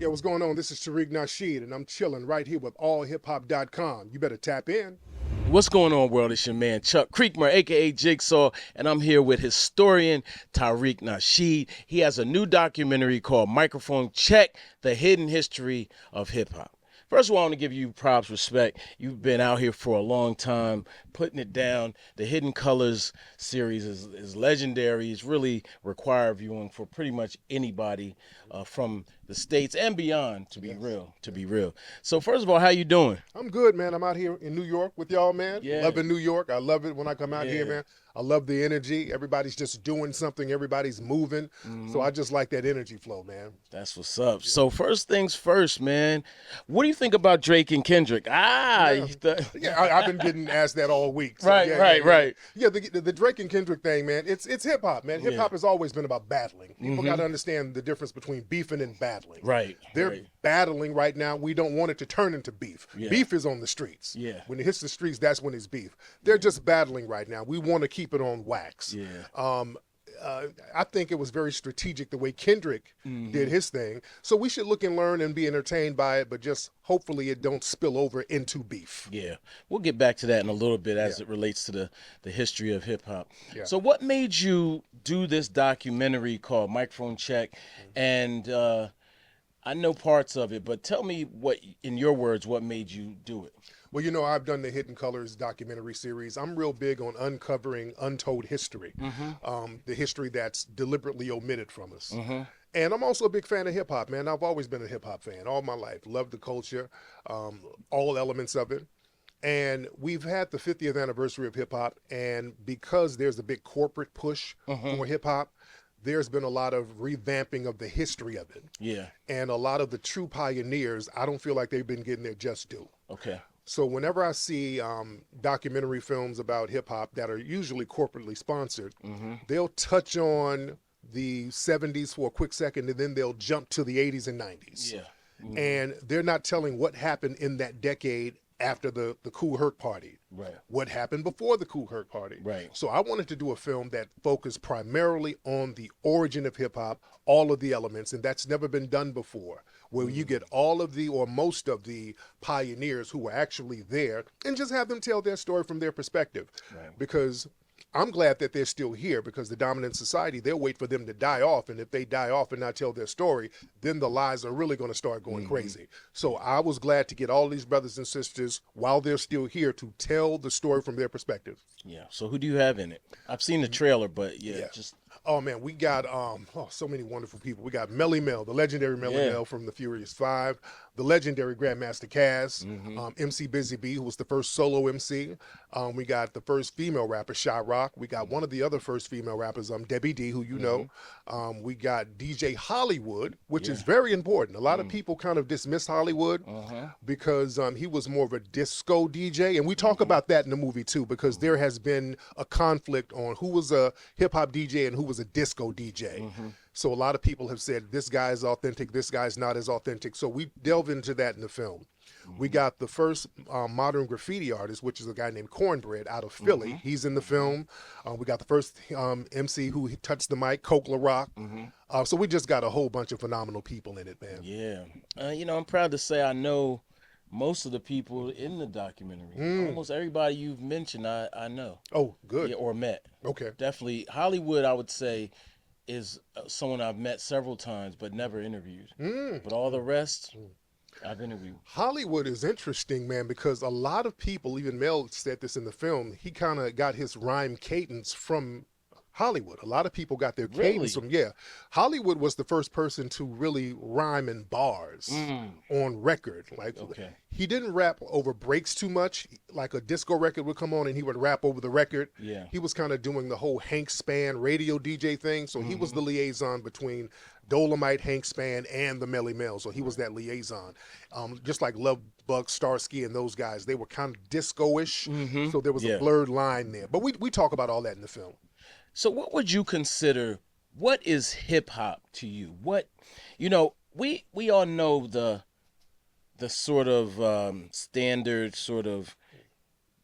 Yeah, what's going on? This is TARIQ Nasheed, and I'm chilling right here with AllHipHop.com. You better tap in. What's going on, world? It's your man Chuck Creekmur, aka Jigsaw, and I'm here with historian TARIQ Nasheed. He has a new documentary called Microphone Check: The Hidden History of Hip Hop. First of all, I want to give you props, respect. You've been out here for a long time, putting it down. The Hidden Colors series is legendary. It's really required viewing for pretty much anybody from the States and beyond, to be real, So first of all, how you doing? I'm good, man. I'm out here in New York with y'all, man. Yeah. Loving New York. I love it when I come out here, Yeah. man. I love the energy. Everybody's just doing something. Everybody's moving. So I just like that energy flow, man. That's what's up. So first things first, man. What do you think about Drake and Kendrick? Yeah, I've been getting asked that all week. So Right, yeah, right, yeah, yeah. right. Yeah, the Drake and Kendrick thing, man. It's hip hop, man. Hip hop has always been about battling. People got to understand the difference between beefing and battling. Right. They're right. battling right now. We don't want it to turn into beef. Yeah. Beef is on the streets. Yeah. When it hits the streets, that's when it's beef. They're just battling right now. We want to keep it on wax. Yeah. I think it was very strategic the way Kendrick did his thing. So we should look and learn and be entertained by it, but just hopefully it don't spill over into beef. Yeah. We'll get back to that in a little bit as it relates to the history of hip hop. Yeah. So what made you do this documentary called Microphone Check? And I know parts of it, but tell me what, in your words, what made you do it? Well, you know, I've done the Hidden Colors documentary series. I'm real big on uncovering untold history, the history that's deliberately omitted from us. And I'm also a big fan of hip hop, man. I've always been a hip hop fan all my life. Love the culture, all elements of it. And we've had the 50th anniversary of hip hop, and because there's a big corporate push for hip hop, there's been a lot of revamping of the history of it. Yeah. And a lot of the true pioneers, I don't feel like they've been getting their just due. Okay. So whenever I see documentary films about hip hop that are usually corporately sponsored, they'll touch on the 70s for a quick second, and then they'll jump to the 80s and 90s. Yeah. And they're not telling what happened in that decade after the Kool Herc party. Right. What happened before the Kool Herc party. Right. So I wanted to do a film that focused primarily on the origin of hip hop, all of the elements, and that's never been done before, where you get all of the, or most of the pioneers who were actually there and just have them tell their story from their perspective. Right. Because I'm glad that they're still here, because the dominant society, they'll wait for them to die off. And if they die off and not tell their story, then the lies are really going to start going crazy. So I was glad to get all these brothers and sisters while they're still here to tell the story from their perspective. Yeah. So who do you have in it? I've seen the trailer, but just. Oh man, we got so many wonderful people. We got Melly Mel, the legendary Melly Mel from the Furious Five, the legendary Grandmaster Caz, MC Busy B, who was the first solo MC. We got the first female rapper, Shy Rock. We got one of the other first female rappers, Debbie D, who you know. We got DJ Hollywood, which is very important. A lot of people kind of dismiss Hollywood because he was more of a disco DJ, and we talk about that in the movie too, because there has been a conflict on who was a hip hop DJ and who was a disco DJ. So a lot of people have said this guy is authentic, this guy's not as authentic. So we delve into that in the film. We got the first modern graffiti artist, which is a guy named Cornbread out of Philly. He's in the film. We got the first MC who touched the mic, Coke La Rock. So we just got a whole bunch of phenomenal people in it, man. Yeah. You know, I'm proud to say I know most of the people in the documentary. Almost everybody you've mentioned, I know. Oh, good. Yeah, or met. Okay. Definitely. Hollywood, I would say, is someone I've met several times but never interviewed. But all the rest, I've interviewed. Hollywood is interesting, man, because a lot of people, even Mel said this in the film, he kind of got his rhyme cadence from Hollywood. A lot of people got their cadence from, Hollywood was the first person to really rhyme in bars on record. Like, he didn't rap over breaks too much. Like a disco record would come on and he would rap over the record. Yeah. He was kind of doing the whole Hank Span radio DJ thing. So he was the liaison between Dolomite, Hank Span, and the Melly Mel. So he was that liaison. Just like Love Bug, Starsky, and those guys, they were kind of disco-ish. So there was a blurred line there. But we talk about all that in the film. So what would you consider, what is hip hop to you? What, you know, we all know the sort of standard sort of,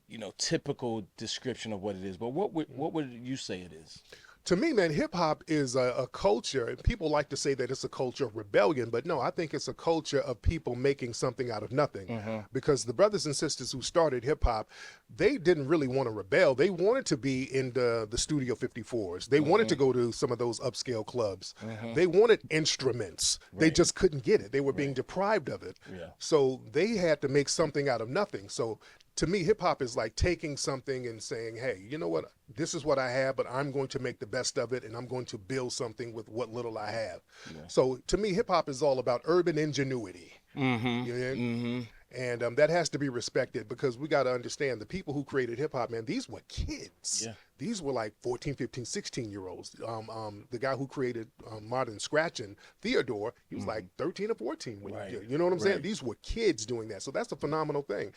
you know, typical description of what it is, but what would you say it is? To me, man, hip hop is a culture. People like to say that it's a culture of rebellion, but no, I think it's a culture of people making something out of nothing. Because the brothers and sisters who started hip hop, they didn't really want to rebel. They wanted to be in the Studio 54s. They wanted to go to some of those upscale clubs. They wanted instruments. They just couldn't get it. They were being deprived of it. So they had to make something out of nothing. So to me, hip hop is like taking something and saying, hey, you know what? This is what I have, but I'm going to make the best of it, and I'm going to build something with what little I have. So to me, hip hop is all about urban ingenuity. You know? And that has to be respected, because we got to understand the people who created hip hop, man, these were kids. These were like 14, 15, 16-year-olds. The guy who created Modern Scratchin', Theodore, he was like 13 or 14 when he did it. You know what I'm saying? These were kids doing that. So that's a phenomenal thing.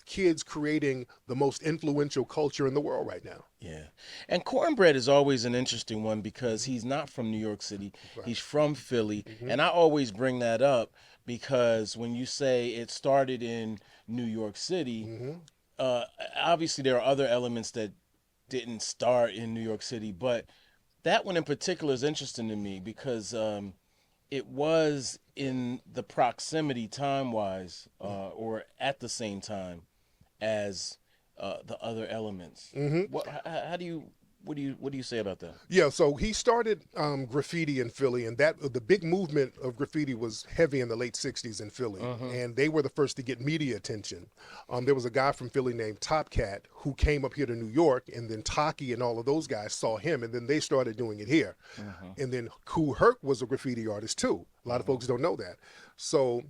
Kids creating the most influential culture in the world right now. Yeah. And Cornbread is always an interesting one, because he's not from New York City. He's from Philly. And I always bring that up because when you say it started in New York City, obviously there are other elements that didn't start in New York City, but that one in particular is interesting to me because it was in the proximity time-wise or at the same time as the other elements. What do you say about that? Yeah, so he started graffiti in Philly, and that the big movement of graffiti was heavy in the late 60s in Philly, and they were the first to get media attention. There was a guy from Philly named Top Cat who came up here to New York, and then Taki and all of those guys saw him, and then they started doing it here. And then Kool Herc was a graffiti artist too. A lot of folks don't know that. So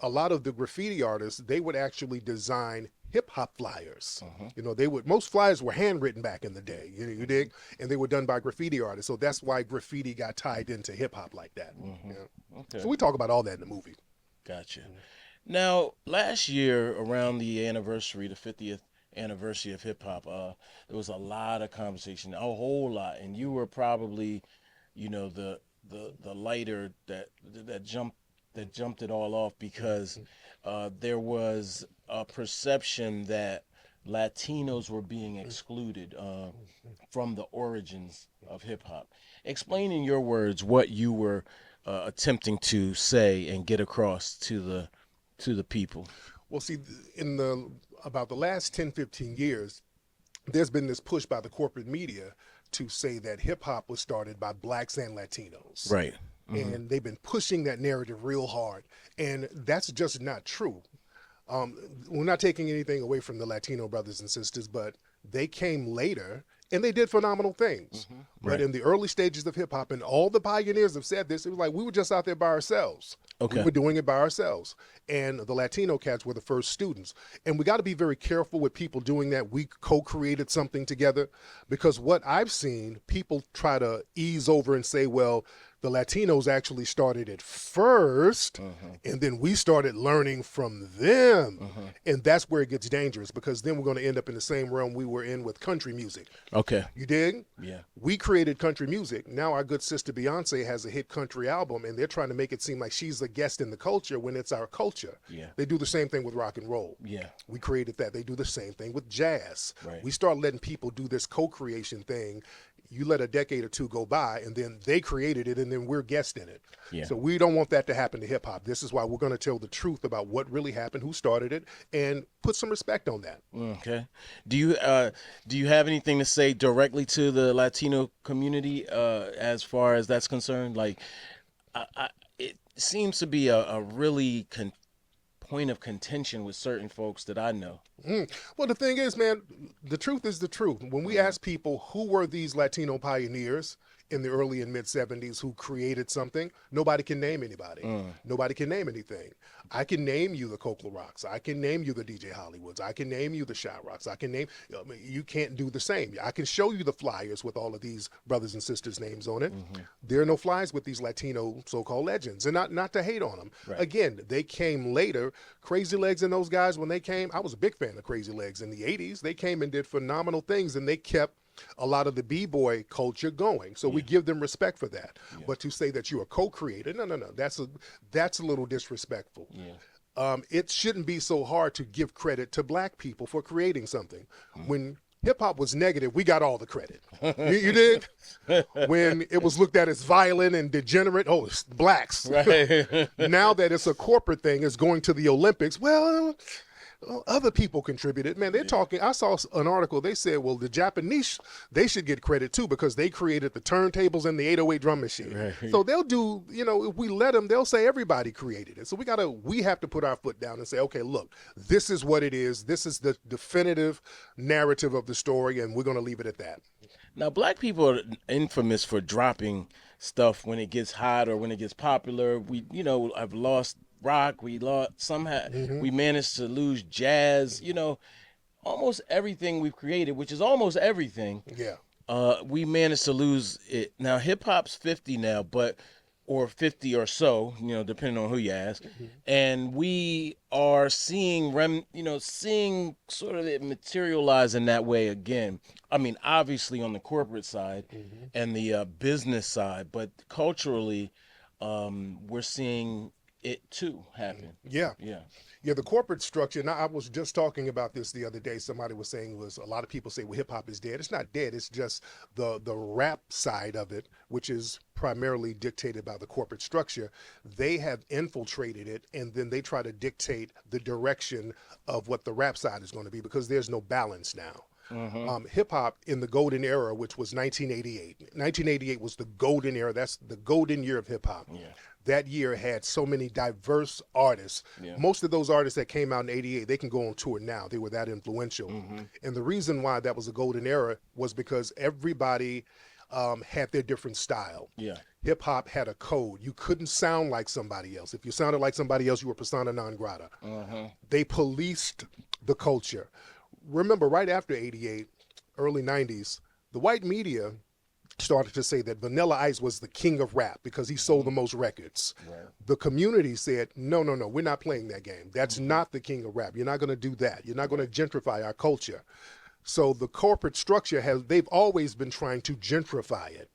a lot of the graffiti artists, they would actually design hip hop flyers. You know, most flyers were handwritten back in the day, you dig? And they were done by graffiti artists. So that's why graffiti got tied into hip hop like that. So we talk about all that in the movie. Gotcha. Now, last year around the anniversary, the 50th anniversary of hip hop, there was a lot of conversation, a whole lot. And you were probably, you know, the lighter that jumped it all off, because there was a perception that Latinos were being excluded from the origins of hip hop. Explain in your words what you were attempting to say and get across to the people. Well, see, about the last 10, 15 years, there's been this push by the corporate media to say that hip hop was started by blacks and Latinos. Right. And they've been pushing that narrative real hard. And that's just not true. We're not taking anything away from the Latino brothers and sisters, but they came later and they did phenomenal things. But in the early stages of hip hop, and all the pioneers have said this, it was like we were just out there by ourselves. We were doing it by ourselves. And the Latino cats were the first students. And we got to be very careful with people doing that. We co-created something together, because what I've seen, people try to ease over and say, well, the Latinos actually started it first, and then we started learning from them. And that's where it gets dangerous, because then we're going to end up in the same realm we were in with country music. You dig? Yeah. We created country music. Now our good sister Beyonce has a hit country album, and they're trying to make it seem like she's a guest in the culture when it's our culture. They do the same thing with rock and roll. We created that. They do the same thing with jazz. We start letting people do this co-creation thing. You let a decade or two go by, and then they created it, and then we're guests in it. So we don't want that to happen to hip hop. This is why we're going to tell the truth about what really happened, who started it, and put some respect on that. Okay. Do you have anything to say directly to the Latino community as far as that's concerned? Like, it seems to be a really point of contention with certain folks that I know. Well, the thing is, man, the truth is the truth. When we ask people who were these Latino pioneers in the early and mid 70s who created something, nobody can name anybody. Nobody can name anything. I can name you the Coke Rocks. I can name you the DJ Hollywoods. I can name you the Shot Rocks. I can name, you can't do the same. I can show you the flyers with all of these brothers and sisters' names on it. There are no flyers with these Latino so-called legends, and not to hate on them. Again, they came later. Crazy Legs and those guys, when they came, I was a big fan of Crazy Legs in the 80s. They came and did phenomenal things, and they kept a lot of the b-boy culture going. So we give them respect for that. But to say that you're a co-creator, no. That's a little disrespectful. It shouldn't be so hard to give credit to black people for creating something. When hip hop was negative, we got all the credit. You did? When it was looked at as violent and degenerate, oh, it's blacks. Right. Now that it's a corporate thing, it's going to the Olympics. Well, other people contributed. Man, they're talking. I saw an article. They said, well, the Japanese, they should get credit too because they created the turntables and the 808 drum machine. Right. So they'll do, if we let them, they'll say everybody created it. So we have to put our foot down and say, okay, look, this is what it is. This is the definitive narrative of the story, and we're going to leave it at that. Now, black people are infamous for dropping stuff when it gets hot or when it gets popular. We, I've lost rock. We managed to lose jazz. Almost everything we've created, which is almost everything. Yeah. We managed to lose it. Now hip hop's 50 now, or 50 or so, depending on who you ask. And we are seeing seeing sort of it materialize in that way again. I mean, obviously on the corporate side and the business side, but culturally, we're seeing it too happen. Yeah. The corporate structure. Now, I was just talking about this the other day. Somebody was saying a lot of people say, well, hip hop is dead. It's not dead. It's just the rap side of it, which is primarily dictated by the corporate structure. They have infiltrated it, and then they try to dictate the direction of what the rap side is going to be because there's no balance now. Hip hop in the golden era, which was 1988. 1988 was the golden era. That's the golden year of hip hop. Yeah. That year had so many diverse artists. Yeah. Most of those artists that came out in 88, they can go on tour now. They were that influential. And the reason why that was a golden era was because everybody had their different style. Yeah. Hip hop had a code. You couldn't sound like somebody else. If you sounded like somebody else, you were persona non grata. They policed the culture. Remember, right after 88, early 90s, the white media started to say that Vanilla Ice was the king of rap because he sold the most records. Right. The community said, no, we're not playing that game. That's not the king of rap. You're not going to do that. You're not going to gentrify our culture. So the corporate structure they've always been trying to gentrify it.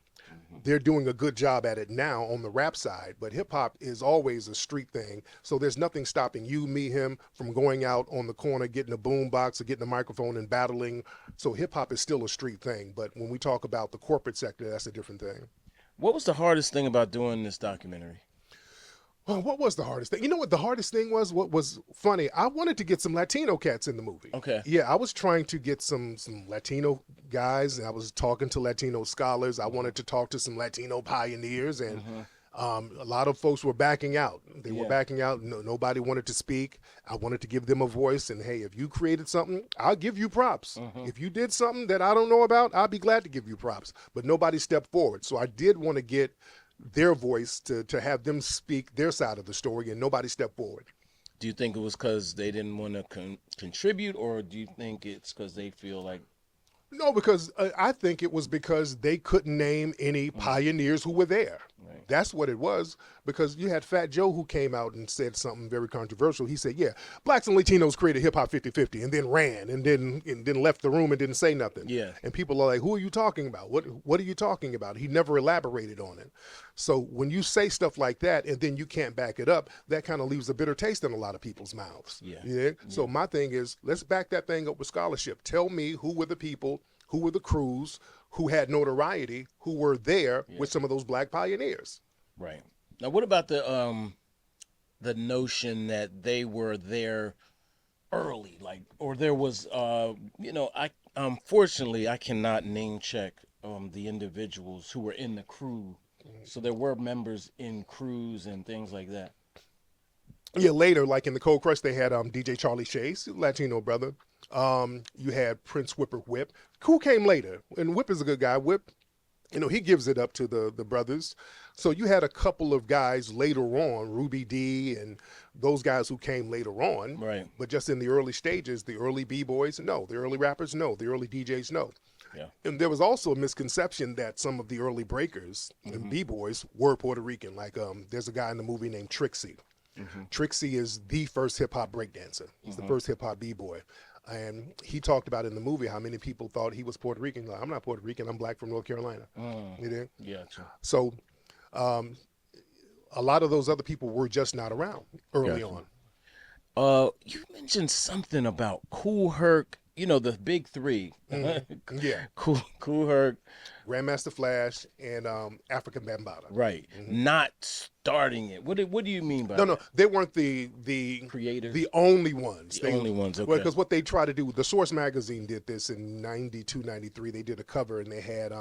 They're doing a good job at it now on the rap side, but hip hop is always a street thing. So there's nothing stopping you, me, him from going out on the corner, getting a boom box or getting a microphone and battling. So hip hop is still a street thing. But when we talk about the corporate sector, that's a different thing. What was the hardest thing about doing this documentary? Well, what was the hardest thing? You know what the hardest thing was? What was funny? I wanted to get some Latino cats in the movie. Okay. Yeah, I was trying to get some Latino guys, and I was talking to Latino scholars. I wanted to talk to some Latino pioneers, and a lot of folks were backing out. They were backing out. Nobody wanted to speak. I wanted to give them a voice, and hey, if you created something, I'll give you props. If you did something that I don't know about, I'll be glad to give you props. But nobody stepped forward. So I did want to get their voice to have them speak their side of the story, and nobody stepped forward. Do you think it was because they didn't want to contribute, or do you think it's because they feel like... No, because I think it was because they couldn't name any pioneers who were there. Right. That's what it was, because you had Fat Joe who came out and said something very controversial. He said, yeah, blacks and Latinos created hip-hop 50-50 and then ran and then left the room and didn't say nothing. Yeah. And people are like, who are you talking about? What are you talking about? He never elaborated on it. So when you say stuff like that and then you can't back it up, that kind of leaves a bitter taste in a lot of people's mouths. Yeah. So my thing is, let's back that thing up with scholarship. Tell me who were the people, who were the crews, who had notoriety, who were there with some of those black pioneers. Right. Now, what about the notion that they were there early, or there was, unfortunately, I cannot name check the individuals who were in the crew. So there were members in crews and things like that. Yeah, later, like in the Cold Crush, they had DJ Charlie Chase, Latino brother. You had Prince Whip. Who came later? And Whip is a good guy. Whip, he gives it up to the brothers. So you had a couple of guys later on, Ruby D and those guys who came later on. Right. But just in the early stages, the early B-boys, no. The early rappers, no. The early DJs, no. Yeah. And there was also a misconception that some of the early breakers and B-boys were Puerto Rican. Like there's a guy in the movie named Trixie. Trixie is the first hip-hop breakdancer. He's the first hip-hop B-boy. And he talked about in the movie how many people thought he was Puerto Rican. Like, I'm not Puerto Rican. I'm black from North Carolina. You know? Yeah, true. So a lot of those other people were just not around early on. You mentioned something about Kool Herc you know, the big three. Yeah. Cool Herc, Grandmaster Flash and African Bambaataa. right? Not starting it. What do you mean by No, that? they weren't the Creators? the only ones. The only ones, okay. Because what they try to do, the Source magazine did this in 92, 93. They did a cover and they had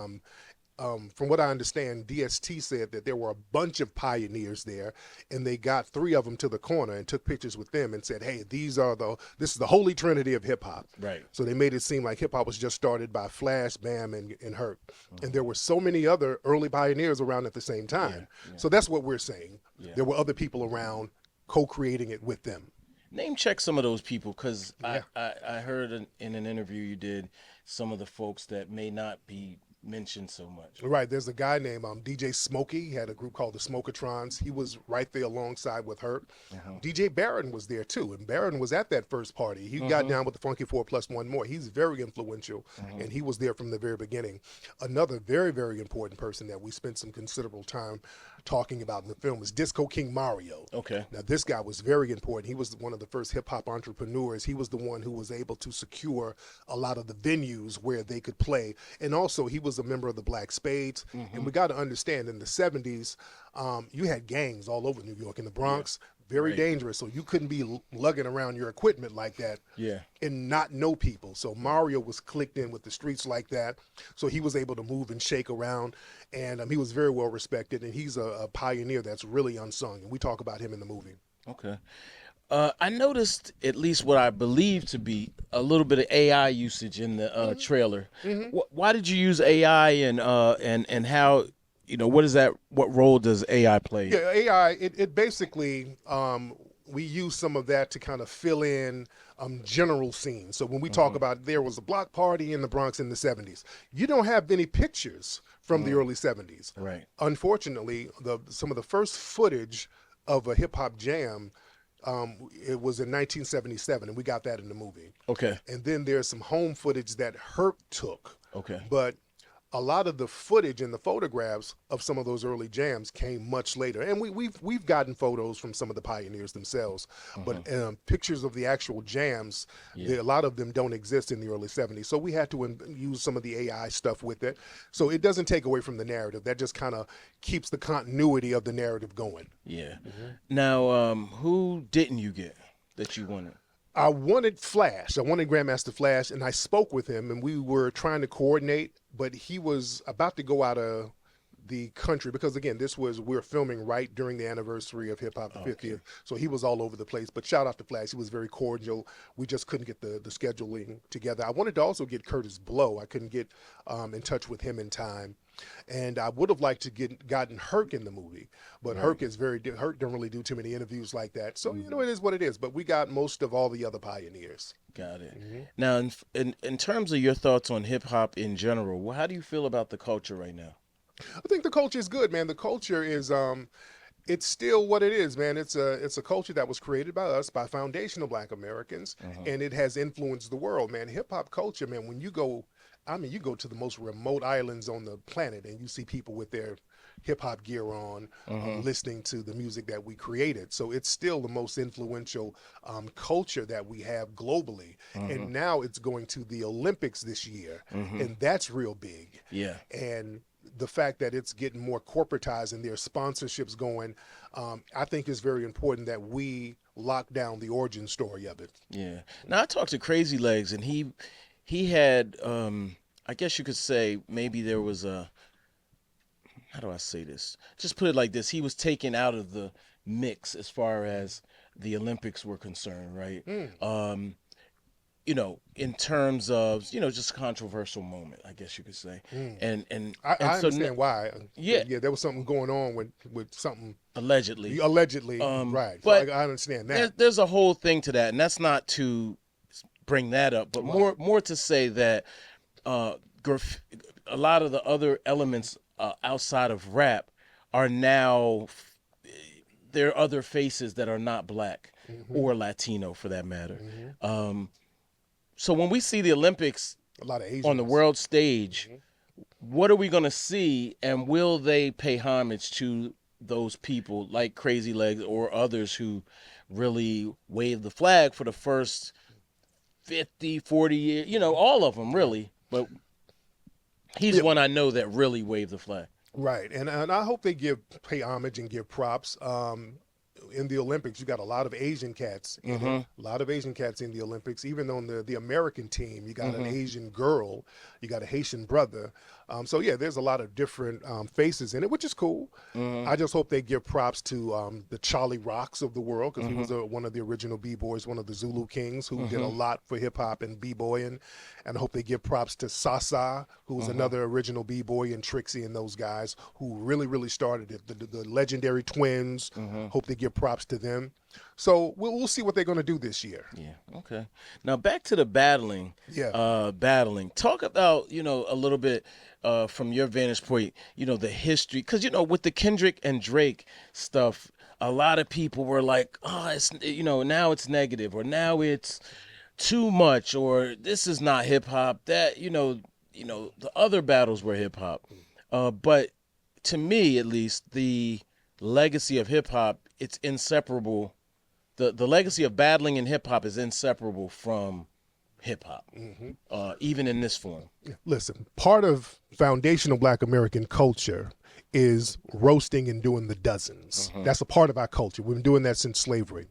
from what I understand, DST said that there were a bunch of pioneers there, and they got 3 of them to the corner and took pictures with them and said, "Hey, this is the holy trinity of hip hop." Right. So they made it seem like hip hop was just started by Flash, Bam, and Herc, and there were so many other early pioneers around at the same time. Yeah. So that's what we're saying. Yeah. There were other people around co-creating it with them. Name check some of those people, because Yeah. I heard in an interview you did some of the folks that may not be mentioned so much. Right, there's a guy named DJ Smokey. He had a group called the Smokatrons. He was right there alongside with Herc. DJ Barron was there too, and Barron was at that first party. He got down with the Funky 4 plus 1 more. He's very influential, and he was there from the very beginning. Another very, very important person that we spent some considerable time talking about in the film is Disco King Mario. Okay. Now, this guy was very important. He was one of the first hip-hop entrepreneurs. He was the one who was able to secure a lot of the venues where they could play. And also, he was a member of the Black Spades. And we got to understand, in the 70s, you had gangs all over New York. In the Bronx, very dangerous. So you couldn't be lugging around your equipment like that and not know people. So Mario was clicked in with the streets like that. So he was able to move and shake around. And he was very well respected. And he's a pioneer that's really unsung. And we talk about him in the movie. Okay. I noticed at least what I believe to be a little bit of AI usage in the trailer. Why did you use AI, and how, you know, what is that? What role does AI play? Yeah, AI, it basically, we use some of that to kind of fill in general scenes. So when we talk about there was a block party in the Bronx in the 70s, you don't have any pictures from the early 70s. Right. Unfortunately, some of the first footage of a hip-hop jam, it was in 1977, and we got that in the movie. Okay. And then there's some home footage that Herc took. Okay. But a lot of the footage and the photographs of some of those early jams came much later, and we've gotten photos from some of the pioneers themselves, but pictures of the actual jams, a lot of them don't exist in the early 70s. So we had to use some of the AI stuff with it. So it doesn't take away from the narrative. That just kind of keeps the continuity of the narrative going. Yeah. Now, who didn't you get that you wanted? I wanted Flash. I wanted Grandmaster Flash, and I spoke with him, and we were trying to coordinate, but he was about to go out of the country because, again, we're filming right during the anniversary of Hip Hop, the 50th, so he was all over the place. But shout out to Flash. He was very cordial. We just couldn't get the scheduling together. I wanted to also get Curtis Blow. I couldn't get in touch with him in time. And I would have liked to gotten Herc in the movie, but Herc don't really do too many interviews like that. So you know, it is what it is. But we got most of all the other pioneers. Got it. Now, in terms of your thoughts on hip hop in general, well, how do you feel about the culture right now? I think the culture is good, man. The culture is it's still what it is, man. It's a culture that was created by us, by foundational Black Americans, and it has influenced the world, man. Hip hop culture, man. When you go to the most remote islands on the planet and you see people with their hip hop gear on, listening to the music that we created. So it's still the most influential culture that we have globally. And now it's going to the Olympics this year, and that's real big. Yeah. And the fact that it's getting more corporatized and there's sponsorships going, I think is very important that we lock down the origin story of it. Yeah. Now, I talked to Crazy Legs, and he had, I guess you could say, maybe there was how do I say this? Just put it like this. He was taken out of the mix as far as the Olympics were concerned, right? You know, in terms of, you know, just a controversial moment, I guess you could say. And I so understand why. Yeah. Yeah, there was something going on with something. Allegedly, right. But so I understand that. There's a whole thing to that, and that's not to bring that up, but more to say that a lot of the other elements outside of rap are now, there are other faces that are not Black or Latino, for that matter. So when we see the Olympics A lot of Asians on the world stage, what are we going to see, and will they pay homage to those people like Crazy Legs or others who really waved the flag for the first 50, 40 years, you know, all of them really. But he's one I know that really waved the flag. Right, and I hope they pay homage and give props. In the Olympics, you got a lot of Asian cats in it. A lot of Asian cats in the Olympics. Even on the American team, you got an Asian girl, you got a Haitian brother. So yeah, there's a lot of different faces in it, which is cool. I just hope they give props to the Charlie Rocks of the world, because he was one of the original b-boys, one of the Zulu Kings, who did a lot for hip hop and b-boying. And I hope they give props to Sasa, who was another original b-boy, and Trixie and those guys who really started it. The legendary twins. Hope they give props to them. So we'll see what they're going to do this year. Yeah. Okay. Now back to the battling. Yeah. Battling. Talk about, you know, a little bit from your vantage point, you know, the history, because, you know, with the Kendrick and Drake stuff, a lot of people were like, oh, it's, you know, now it's negative, or now it's too much, or this is not hip hop. That, you know, the other battles were hip hop. But to me, at least, the legacy of hip hop, it's inseparable. The legacy of battling in hip hop is inseparable from hip hop, even in this form. Listen, part of foundational Black American culture is roasting and doing the dozens. That's a part of our culture. We've been doing that since slavery.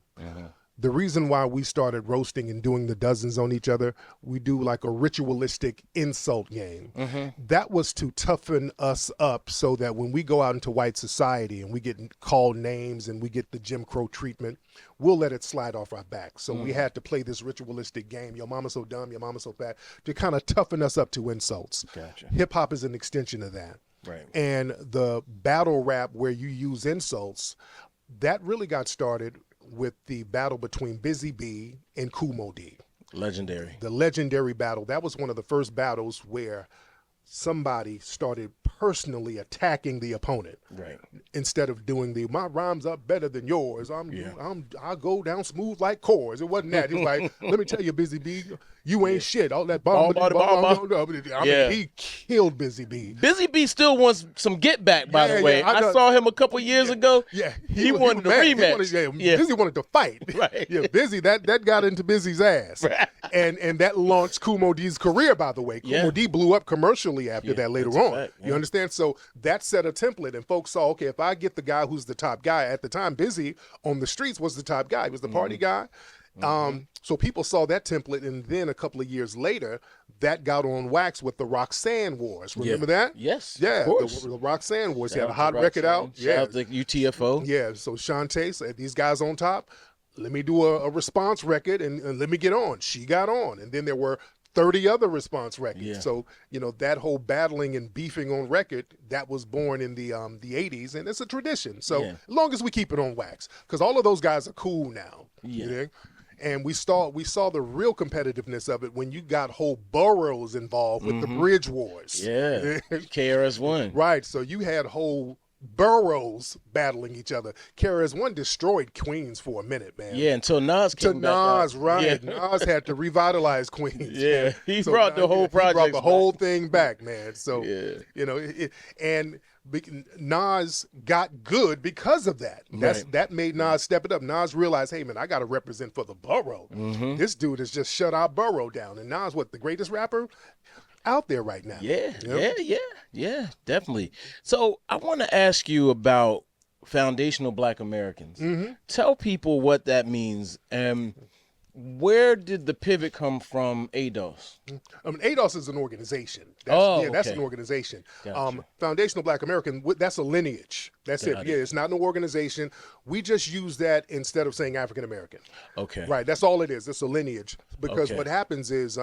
The reason why we started roasting and doing the dozens on each other, we do like a ritualistic insult game. That was to toughen us up so that when we go out into white society and we get called names and we get the Jim Crow treatment, we'll let it slide off our back. So we had to play this ritualistic game, your mama so dumb, your mama so fat, to kind of toughen us up to insults. Gotcha. Hip hop is an extension of that. Right. And the battle rap where you use insults, that really got started with the battle between Busy B and Kumo D. Legendary. The legendary battle. That was one of the first battles where somebody started personally attacking the opponent. Right. Instead of doing my rhymes up better than yours. I'll go down smooth like cores. It wasn't that. He's like, let me tell you, Busy B, you ain't shit. All that bomb. I mean, he killed Busy B. Busy B still wants some get back, by the way. I saw him a couple years ago. Yeah. He wanted a rematch. Busy wanted to fight. Right. Yeah, Busy, that got into Busy's ass. Right. And that launched Kumo D's career, by the way. Kumo D blew up commercially after that later on. You understand? So that set a template, and folks saw, okay, if I get the guy who's the top guy, at the time, Busy on the streets was the top guy. He was the party guy. So people saw that template, and then a couple of years later, that got on wax with the Roxanne Wars. Remember that? Yes. Yeah, of course. The Roxanne Wars. He had a hot record out. Shout out to UTFO. Yeah, so Shantae said, these guys on top, let me do a response record and let me get on. She got on. And then there were 30 other response records. Yeah. So, you know, that whole battling and beefing on record, that was born in the 80s, and it's a tradition. So as long as we keep it on wax, because all of those guys are cool now. You know? And we saw the real competitiveness of it when you got whole boroughs involved with the bridge wars. Yeah, KRS-One. Right, so you had whole boroughs battling each other. KRS-One destroyed Queens for a minute, man. Yeah, until Nas came back out. Right. Yeah. Nas had to revitalize Queens. Yeah, he brought the whole project. He brought the whole thing back, man. So, you know, and Nas got good because of that. That made Nas step it up. Nas realized, hey, man, I got to represent for the borough. This dude has just shut our borough down. And Nas, the greatest rapper out there right now? Yeah, definitely. So I want to ask you about foundational Black Americans. Tell people what that means. Where did the pivot come from, ADOS? ADOS is an organization. That's an organization. Gotcha. Foundational Black American, that's a lineage. That's it. Yeah, it's not an organization. We just use that instead of saying African American. Okay. Right, that's all it is. It's a lineage. Because what happens is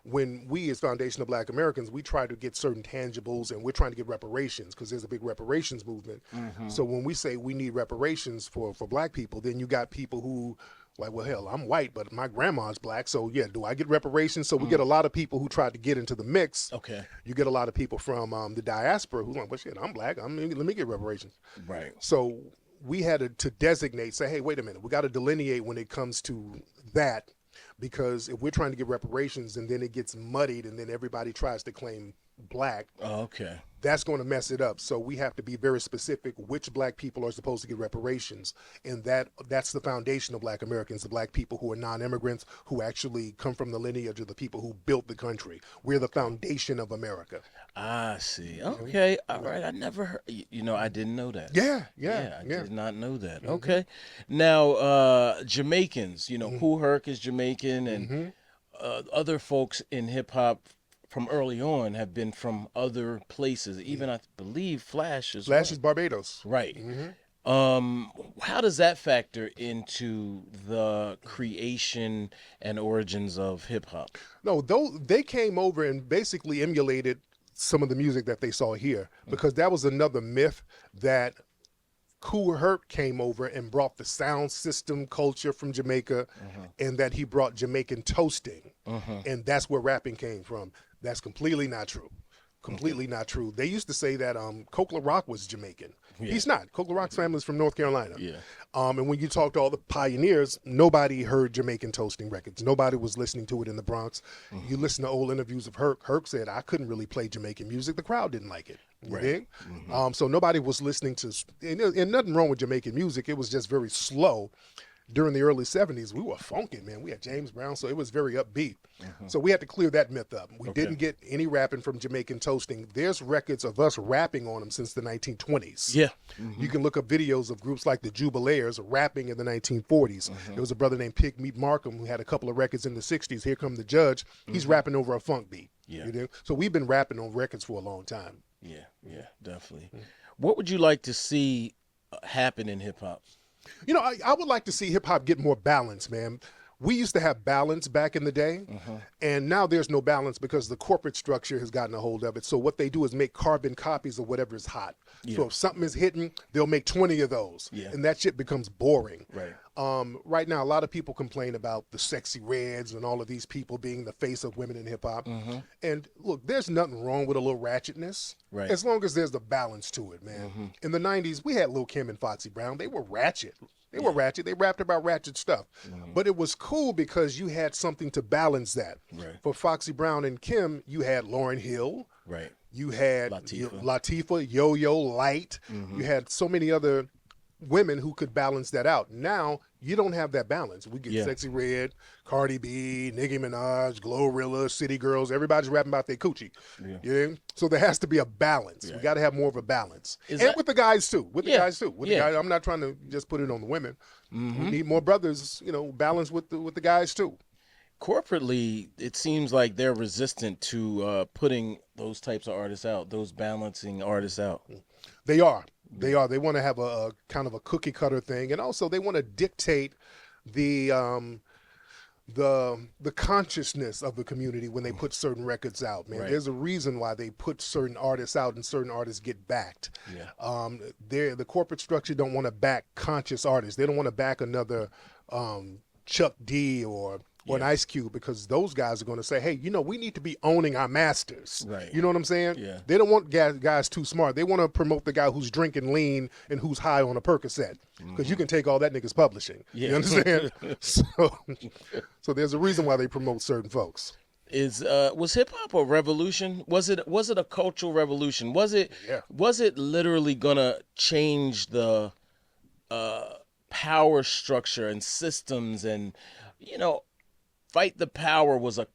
when we as Foundational Black Americans, we try to get certain tangibles, and we're trying to get reparations because there's a big reparations movement. So when we say we need reparations for Black people, then you got people who, like, well, hell, I'm white, but my grandma's Black, so yeah, do I get reparations? So we get a lot of people who tried to get into the mix. Okay. You get a lot of people from the diaspora who's like, well, shit, I'm Black, let me get reparations. Right. So we had to designate, say, hey, wait a minute, we got to delineate when it comes to that, because if we're trying to get reparations and then it gets muddied and then everybody tries to claim black, Oh, okay. that's going to mess it up. So we have to be very specific which black people are supposed to get reparations, and that's the foundation of Black Americans, the black people who are non-immigrants, who actually come from the lineage of the people who built the country. We're the foundation of America. I see. Okay. All right. I never heard. I didn't know that. Yeah. I did not know that. Okay. Now, Jamaicans. Kool Herc is Jamaican, and other folks in hip hop from early on have been from other places. Even I believe Flash is Flash is Barbados. right. How does that factor into the creation and origins of hip hop? No, they came over and basically emulated some of the music that they saw here, because that was another myth, that Kool Herc came over and brought the sound system culture from Jamaica, and that he brought Jamaican toasting, and that's where rapping came from. That's completely not true. Completely not true. They used to say that Coke La Rock was Jamaican. Yeah. He's not. Coke La Rock's family is from North Carolina. Yeah. And when you talk to all the pioneers, nobody heard Jamaican toasting records. Nobody was listening to it in the Bronx. You listen to old interviews of Herc. Herc said, I couldn't really play Jamaican music. The crowd didn't like it. You dig? So nobody was listening to, and nothing wrong with Jamaican music. It was just very slow. During the early 70s, we were funky, man. We had James Brown, so it was very upbeat. So we had to clear that myth up. We didn't get any rapping from Jamaican toasting. There's records of us rapping on them since the 1920s. Yeah. You can look up videos of groups like the Jubilaires rapping in the 1940s. There was a brother named Pig Meat Markham who had a couple of records in the 60s. Here Come the Judge. He's rapping over a funk beat. Yeah. You know? So we've been rapping on records for a long time. Yeah, definitely. What would you like to see happen in hip hop? I would like to see hip hop get more balance, man. We used to have balance back in the day, and now there's no balance because the corporate structure has gotten a hold of it. So what they do is make carbon copies of whatever is hot. So if something is hitting, they'll make 20 of those, and that shit becomes boring. Right. Right now, a lot of people complain about the Sexy Reds and all of these people being the face of women in hip hop. And look, there's nothing wrong with a little ratchetness, as long as there's the balance to it, man. In the 90s, we had Lil' Kim and Foxy Brown. They were ratchet. They were ratchet. They rapped about ratchet stuff. But it was cool because you had something to balance that. Right. For Foxy Brown and Kim, you had Lauryn Hill. Right. You had Latifah. Latifah, Yo-Yo, Light. You had so many other women who could balance that out. Now, you don't have that balance. We get Sexy Red, Cardi B, Nicki Minaj, Glorilla, City Girls. Everybody's rapping about their coochie. So there has to be a balance. We got to have more of a balance. With the guys, too. With the guys, too. With the guys, I'm not trying to just put it on the women. We need more brothers, balance with the guys, too. Corporately, it seems like they're resistant to putting those types of artists out, those balancing artists out. They are. They are. They want to have a kind of a cookie cutter thing, and also they want to dictate the consciousness of the community when they put certain records out. Man, there's a reason why they put certain artists out, and certain artists get backed. The corporate structure don't want to back conscious artists. They don't want to back another Chuck D or an Ice Cube, because those guys are going to say, hey, we need to be owning our masters. Right. You know what I'm saying? Yeah. They don't want guys too smart. They want to promote the guy who's drinking lean and who's high on a Percocet, because you can take all that nigga's publishing. You understand? So there's a reason why they promote certain folks. Was hip hop a revolution? Was it a cultural revolution? Was it literally gonna change the power structure and systems, and Fight the Power was a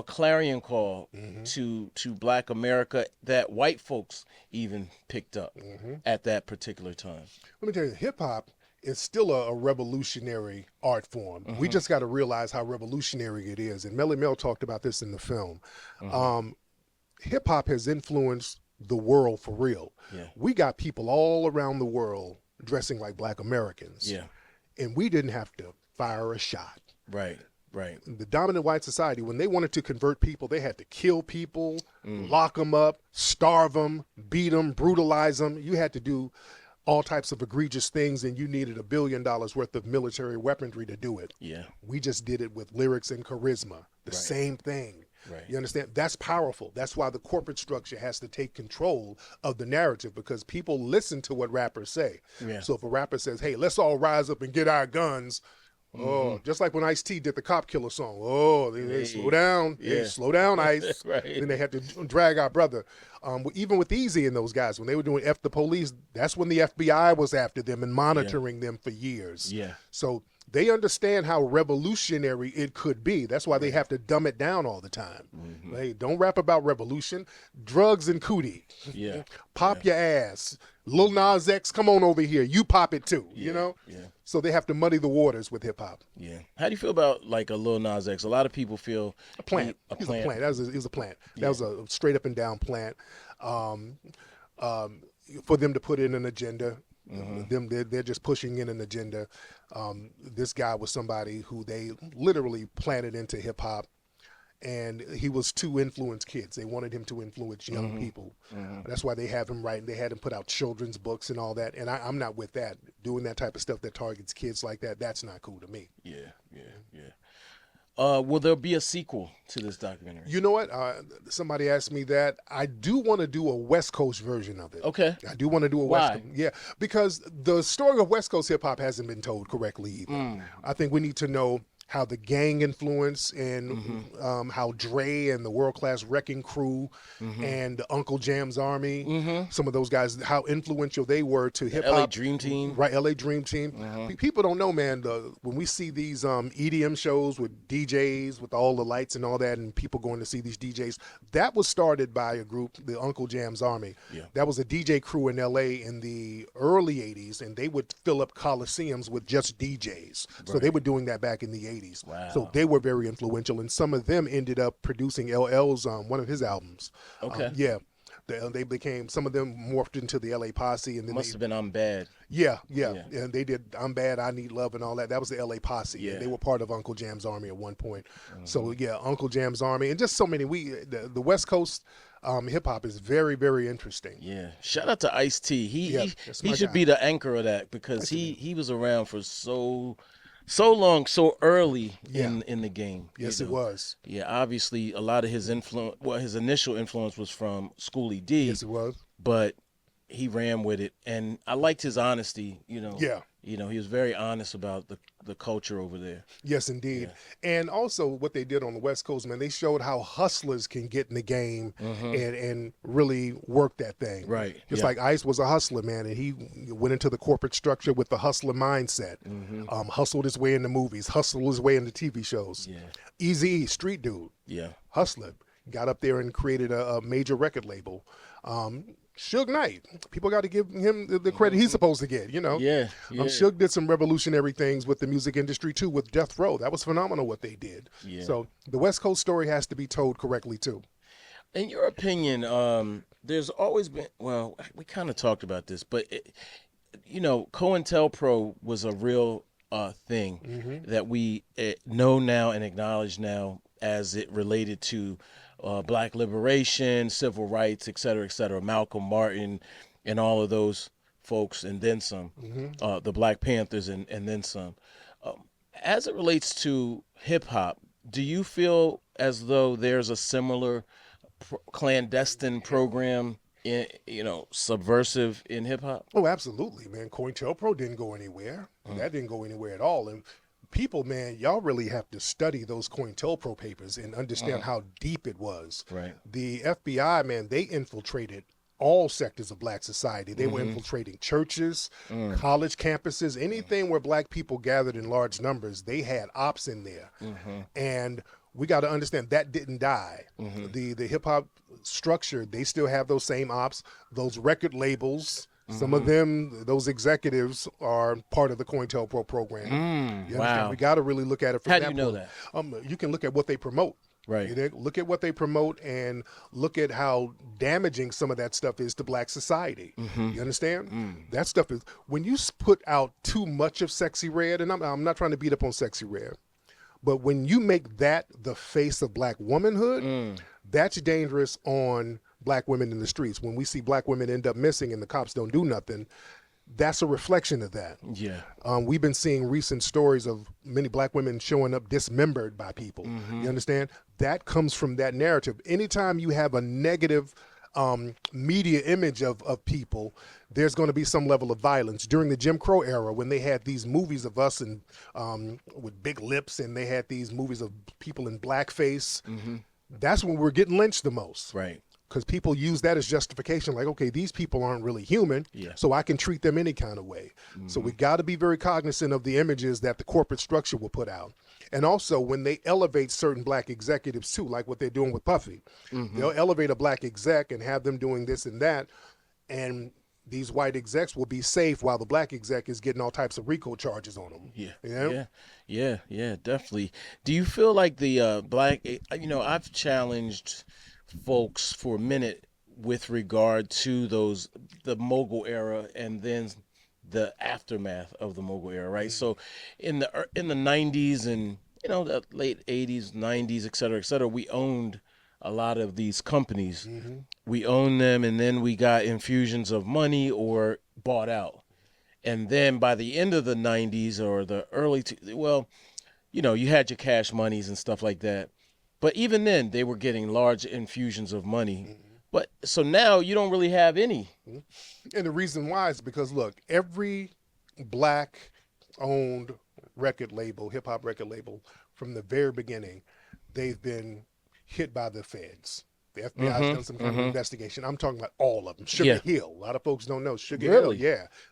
clarion call to Black America that white folks even picked up at that particular time? Let me tell you, hip hop is still a revolutionary art form. We just got to realize how revolutionary it is. And Melly Mel talked about this in the film. Hip hop has influenced the world for real. We got people all around the world dressing like Black Americans. And we didn't have to fire a shot. Right. The dominant white society, when they wanted to convert people, they had to kill people, lock them up, starve them, beat them, brutalize them. You had to do all types of egregious things, and you needed $1 billion worth of military weaponry to do it. We just did it with lyrics and charisma. The same thing. You understand? That's powerful. That's why the corporate structure has to take control of the narrative, because people listen to what rappers say. So if a rapper says, hey, let's all rise up and get our guns, Oh, just like when Ice-T did the Cop Killer song. Oh, they slow down. Hey, slow down, Ice. Right. Then they had to drag our brother. Even with Easy and those guys, when they were doing F the Police, that's when the FBI was after them and monitoring them for years. Yeah. So they understand how revolutionary it could be. That's why they have to dumb it down all the time. Hey, don't rap about revolution. Drugs and cootie. Yeah. Pop your ass. Lil Nas X, come on over here. You pop it too, you know? Yeah. So they have to muddy the waters with hip hop. Yeah. How do you feel about like a Lil Nas X? A lot of people feel A plant. He's a plant. He was a plant. That was a straight up and down plant. For them to put in an agenda. They're just pushing in an agenda. This guy was somebody who they literally planted into hip hop, and he was to influence kids. They wanted him to influence young people. That's why they have him writing. They had him put out children's books and all that. And I'm not with that. Doing that type of stuff that targets kids like that, that's not cool to me. Yeah. Will there be a sequel to this documentary? You know what? Somebody asked me that. I do want to do a West Coast version of it. Okay. I do want to do a West Coast. Yeah, because the story of West Coast hip hop hasn't been told correctly either. I think we need to know how the gang influence and how Dre and the World Class Wrecking Crew and the Uncle Jam's Army, some of those guys, how influential they were to hip hop. LA Dream Team. Right, LA Dream Team. People don't know, man, when we see these EDM shows with DJs, with all the lights and all that, and people going to see these DJs, that was started by a group, the Uncle Jam's Army. Yeah. That was a DJ crew in LA in the early 80s, and they would fill up coliseums with just DJs. So they were doing that back in the 80s. Wow. So they were very influential, and some of them ended up producing LL's one of his albums. Okay. They became, some of them morphed into the LA Posse, and then Must have been I'm Bad. Yeah, and they did I'm Bad, I Need Love, and all that. That was the LA Posse. Yeah. And they were part of Uncle Jam's Army at one point. So yeah, Uncle Jam's Army, and just so many. The West Coast hip hop is very, very interesting. Yeah. Shout out to Ice-T. He that's my should guy. be the anchor of that, because he was around for so long, so early in the game. Yes, you it know. was. Yeah, obviously a lot of his influence, his initial influence was from Schoolie D. Yes, it was. But he ran with it, and I liked his honesty. He was very honest about the culture over there. Yes, indeed. And also what they did on the West Coast, man, they showed how hustlers can get in the game and really work that thing. Right. Just like Ice was a hustler, man, and he went into the corporate structure with the hustler mindset. Hustled his way into movies, hustled his way into TV shows. Yeah. Eazy-E, street dude, Yeah. hustler, got up there and created a major record label. Suge Knight, people got to give him the credit he's supposed to get, you know. Yeah. Suge did some revolutionary things with the music industry too, with Death Row. That was phenomenal what they did. Yeah. So the West Coast story has to be told correctly too. In your opinion, there's always been, well, we kind of talked about this, but COINTELPRO was a real thing that we know now and acknowledge now as it related to Black liberation, civil rights, et cetera, Malcolm Martin, and all of those folks, and then some, the Black Panthers, and then some. As it relates to hip hop, do you feel as though there's a similar clandestine program, subversive in hip hop? Oh, absolutely, man. COINTELPRO didn't go anywhere. That didn't go anywhere at all. And people, man, y'all really have to study those COINTELPRO papers and understand how deep it was. Right. The FBI, man, they infiltrated all sectors of Black society. They were infiltrating churches, college campuses, anything where Black people gathered in large numbers. They had ops in there. And we got to understand that didn't die. The hip hop structure, they still have those same ops, those record labels. Some of them, those executives, are part of the COINTELPRO program. Wow. We got to really look at it from How that do you know point. that? You can look at what they promote. Right. Look at what they promote and look at how damaging some of that stuff is to Black society. You understand? That stuff is, when you put out too much of Sexy Red, and I'm not trying to beat up on Sexy Red, but when you make that the face of Black womanhood, that's dangerous on Black women in the streets. When we see Black women end up missing and the cops don't do nothing, that's a reflection of that. Yeah. We've been seeing recent stories of many Black women showing up dismembered by people. You understand? That comes from that narrative. Anytime you have a negative media image of people, there's going to be some level of violence. During the Jim Crow era, when they had these movies of us and with big lips, and they had these movies of people in blackface, that's when we're getting lynched the most. Right. Because people use that as justification, like, okay, these people aren't really human, so I can treat them any kind of way. So we got to be very cognizant of the images that the corporate structure will put out. And also, when they elevate certain black executives too, like what they're doing with Puffy, they'll elevate a black exec and have them doing this and that, and these white execs will be safe while the black exec is getting all types of RICO charges on them. Yeah, definitely. Do you feel like the black, I've challenged folks for a minute with regard to the mogul era and then the aftermath of the mogul era, right? So in the 90s and the late 80s, 90s, et cetera, we owned a lot of these companies. We owned them, and then we got infusions of money or bought out. And then by the end of the 90s or the early you had your cash monies and stuff like that. But even then, they were getting large infusions of money. But so now you don't really have any. And the reason why is because, look, every black-owned record label, hip-hop record label, from the very beginning, they've been hit by the feds. The FBI has done some kind of investigation. I'm talking about all of them. Sugar Hill. A lot of folks don't know. Sugar Hill,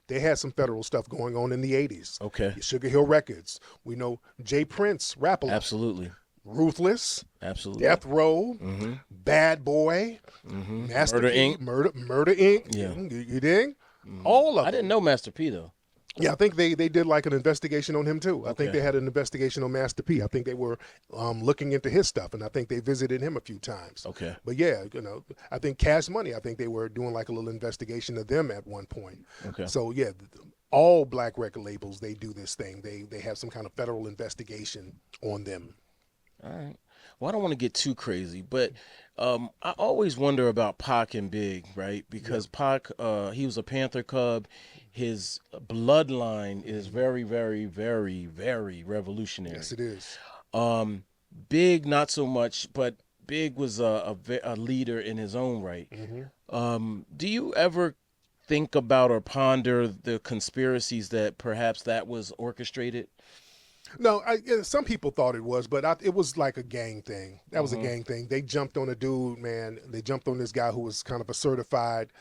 they had some federal stuff going on in the 80s. Okay. Sugar Hill Records. We know Jay Prince, Rap-A-Lot. Absolutely. Ruthless, absolutely, Death Row, Bad Boy, Master Murder P, Inc. Murder Inc. Yeah. You dig? All of them. I didn't know Master P though. Yeah, I think they did like an investigation on him too. I think they had an investigation on Master P. I think they were looking into his stuff, and I think they visited him a few times. Okay. But yeah, I think Cash Money, I think they were doing like a little investigation of them at one point. Okay. So yeah, all black record labels, they do this thing. They have some kind of federal investigation on them. All right. Well, I don't want to get too crazy, but I always wonder about Pac and Big, right? Because Pac, he was a Panther Cub. His bloodline is very, very, very, very revolutionary. Yes, it is. Big, not so much, but Big was a leader in his own right. Do you ever think about or ponder the conspiracies that perhaps that was orchestrated? No, some people thought it was, but it was like a gang thing. That was a gang thing. They jumped on a dude, man. They jumped on this guy who was kind of a certified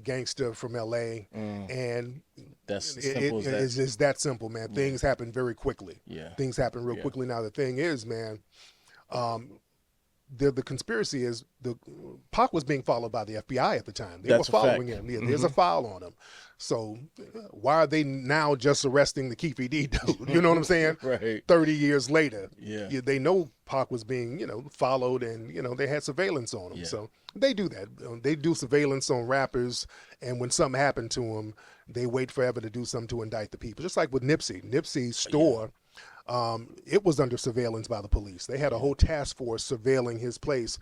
gangster from L.A. And that's simple it's just that simple, man. Things happen very quickly. Yeah, things happen real quickly. Now the thing is, man, the conspiracy is Pac was being followed by the FBI at the time. They were following him. Yeah, there's a file on him. So why are they now just arresting the Keefe D dude? You know what I'm saying? Right. 30 years later. Yeah. They know Pac was being, followed, and, they had surveillance on him. So they do that. They do surveillance on rappers, and when something happened to them, they wait forever to do something to indict the people. Just like with Nipsey. Nipsey's store, it was under surveillance by the police. They had a whole task force surveilling his place,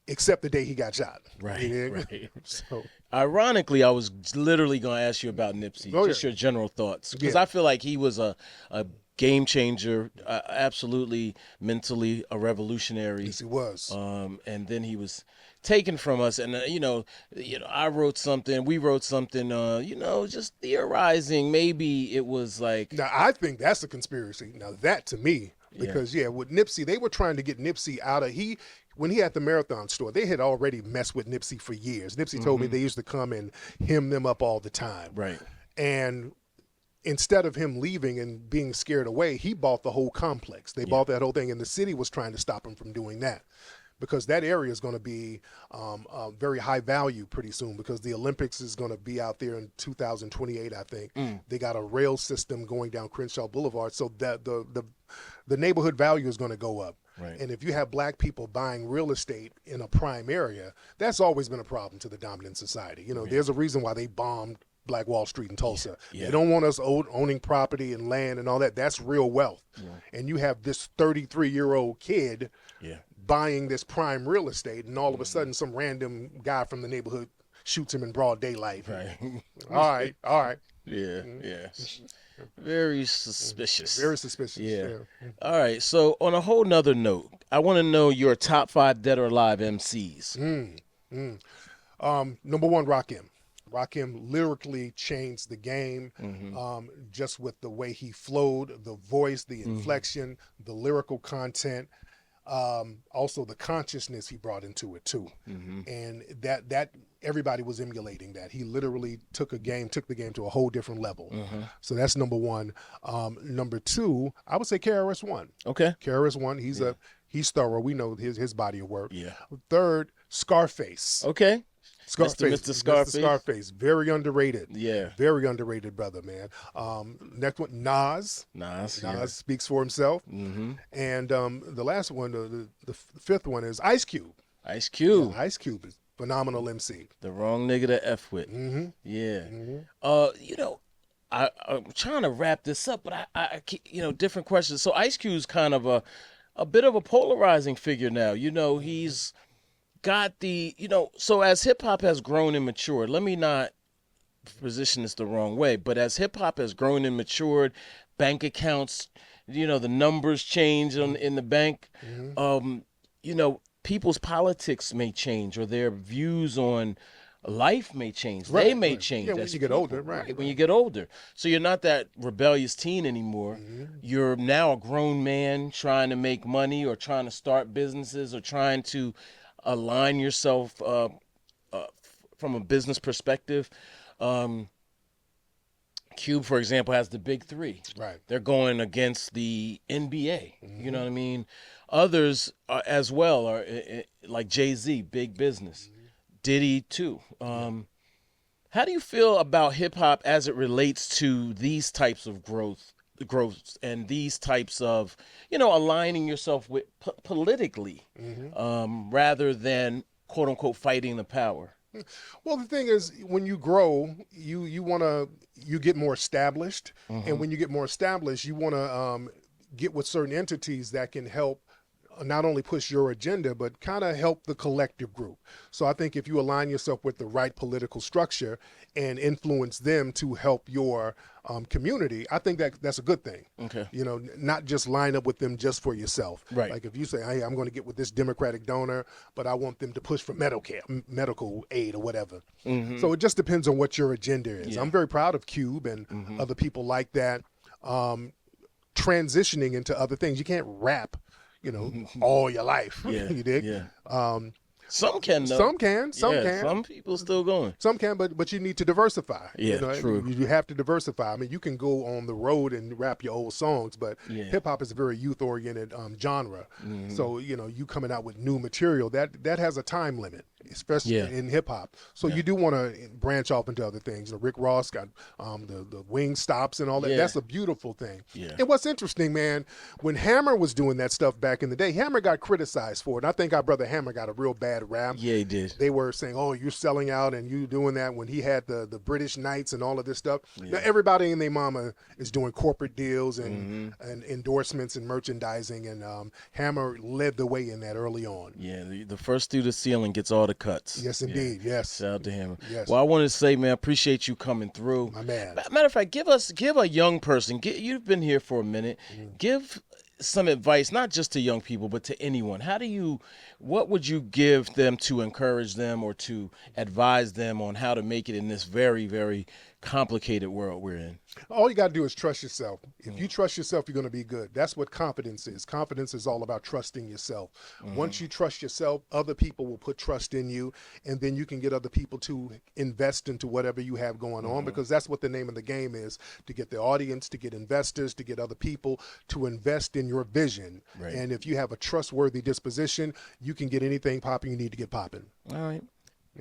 except the day he got shot. Right. So, ironically, I was literally going to ask you about Nipsey, just your general thoughts, because I feel like he was a game changer, absolutely mentally a revolutionary. Yes, he was. And then he was taken from us, and I wrote something, we wrote something, just theorizing. Maybe it was like. Now I think that's a conspiracy. Now that to me, because with Nipsey, they were trying to get Nipsey out of when he had the Marathon store, they had already messed with Nipsey for years. Nipsey told me they used to come and hem them up all the time. Right. And instead of him leaving and being scared away, he bought the whole complex. They bought that whole thing, and the city was trying to stop him from doing that, because that area is going to be very high value pretty soon, because the Olympics is going to be out there in 2028, I think. They got a rail system going down Crenshaw Boulevard, so that the neighborhood value is going to go up. Right. And if you have black people buying real estate in a prime area, that's always been a problem to the dominant society. There's a reason why they bombed Black Wall Street in Tulsa. They don't want us owning property and land and all that. That's real wealth. And you have this 33-year-old kid buying this prime real estate, and all of a sudden some random guy from the neighborhood shoots him in broad daylight. Right. All right. Yeah. Very suspicious. Very suspicious. Yeah. All right. So on a whole nother note, I want to know your top 5 dead or alive MCs. Number one, Rakim. Rakim lyrically changed the game, just with the way he flowed, the voice, the inflection, the lyrical content, also the consciousness he brought into it too. And that everybody was emulating that. He literally took the game to a whole different level. So that's number one. Number two, I would say KRS-One. Okay. KRS-One, he's thorough. We know his body of work. Yeah. Third, Scarface. Okay. Scarface, Mr. Scarface. Mr. Scarface, very underrated. Yeah. Very underrated brother, man. Next one, Nas. Nas speaks for himself. And the last one, the fifth one is Ice Cube. Ice Cube. Yeah, Ice Cube is phenomenal MC. The wrong nigga to F with. Yeah. You know, I'm trying to wrap this up, but I different questions. So Ice Cube's kind of a bit of a polarizing figure now. You know, he's got so as hip hop has grown and matured, let me not position this the wrong way, but as hip hop has grown and matured, bank accounts, the numbers change in the bank. People's politics may change, or their views on life may change. Right, they may right. change. Yeah, when you get older, right. When you get older. So you're not that rebellious teen anymore. You're now a grown man trying to make money, or trying to start businesses, or trying to align yourself from a business perspective. Cube, for example, has the big three. Right. They're going against the NBA. You know what I mean? Others as well are like Jay-Z, big business. Diddy too. How do you feel about hip hop as it relates to these types of growth and these types of, aligning yourself with politically, rather than quote unquote fighting the power? Well, the thing is, when you grow, you get more established, and when you get more established, you want to get with certain entities that can help not only push your agenda, but kind of help the collective group. So I think if you align yourself with the right political structure and influence them to help your community, I think that's a good thing. Okay. Not just line up with them just for yourself. Right. Like if you say, hey, I'm going to get with this Democratic donor, but I want them to push for medical aid or whatever. So it just depends on what your agenda is. Yeah. I'm very proud of Cube and other people like that, transitioning into other things. You can't rap all your life. Yeah. You dig? Yeah. Some can, though. Some can. Some people still going. Some can, but you need to diversify. Yeah, true. You have to diversify. I mean, you can go on the road and rap your old songs, but hip hop is a very youth-oriented genre. So you coming out with new material that has a time limit, especially in hip hop. So you do want to branch off into other things. Rick Ross got the wing stops and all that. Yeah. That's a beautiful thing. Yeah. And what's interesting, man, when Hammer was doing that stuff back in the day, Hammer got criticized for it. And I think our brother Hammer got a real bad rap. Yeah, he did. They were saying, oh, you're selling out and you doing that, when he had the British Knights and all of this stuff. Now everybody and their mama is doing corporate deals and endorsements and merchandising, and Hammer led the way in that early on. Yeah, the first through the ceiling gets all the cuts. Yes, indeed. Yes. Shout out to Hammer. Yes. Well, I wanted to say, man, appreciate you coming through. My man. Matter of fact, give a young person, you've been here for a minute, give some advice, not just to young people, but to anyone. What would you give them to encourage them or to advise them on how to make it in this very, very complicated world we're in? All you got to do is trust yourself. If you trust yourself, you're going to be good. That's what confidence is. Confidence is all about trusting yourself. Once you trust yourself, other people will put trust in you, and then you can get other people to invest into whatever you have going on, because that's what the name of the game is, to get the audience, to get investors, to get other people to invest in your vision. Right. And if you have a trustworthy disposition, you can get anything popping you need to get popping. All right.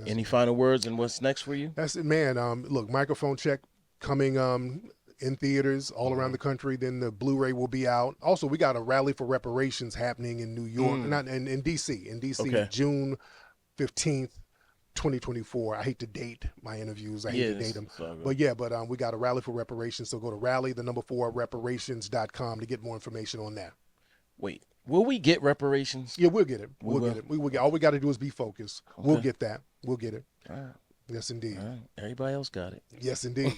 Any final words, and what's next for you? That's it, man. Look, Microphone Check coming in theaters all around the country. Then the Blu-ray will be out. Also, we got a rally for reparations happening in New York, not in D.C. In D.C., Okay. June 15th, 2024. I hate to date my interviews. I hate to date them. But we got a rally for reparations. So go to reparations.com to get more information on that. Wait, will we get reparations? Yeah, we'll get it. We will. Get it. We will get. All we got to do is be focused. Okay. We'll get that. We'll get it. All right. Yes, indeed. All right. Everybody else got it. Yes, indeed.